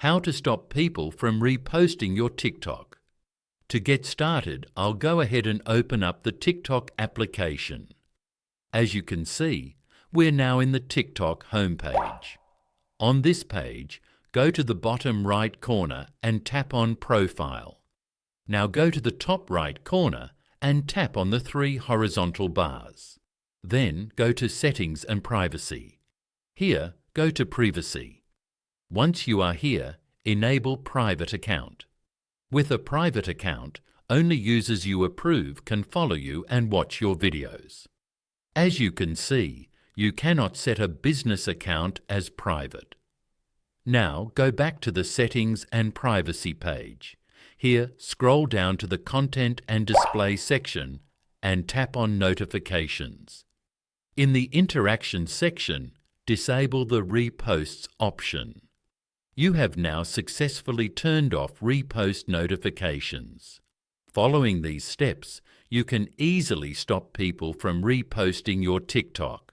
How to stop people from reposting your TikTok. To get started, I'll go ahead and open up the TikTok application. As you can see, we're now in the TikTok homepage. On this page, go to the bottom right corner and tap on Profile. Now go to the top right corner and tap on the 3 horizontal bars. Then go to Settings and Privacy. Here, go to Privacy. Once you are here, enable Private Account. With a private account, only users you approve can follow you and watch your videos. As you can see, you cannot set a business account as private. Now go back to the Settings and Privacy page. Here, scroll down to the Content and Display section and tap on Notifications. In the Interaction section, disable the Reposts option. You have now successfully turned off repost notifications. Following these steps, you can easily stop people from reposting your TikTok.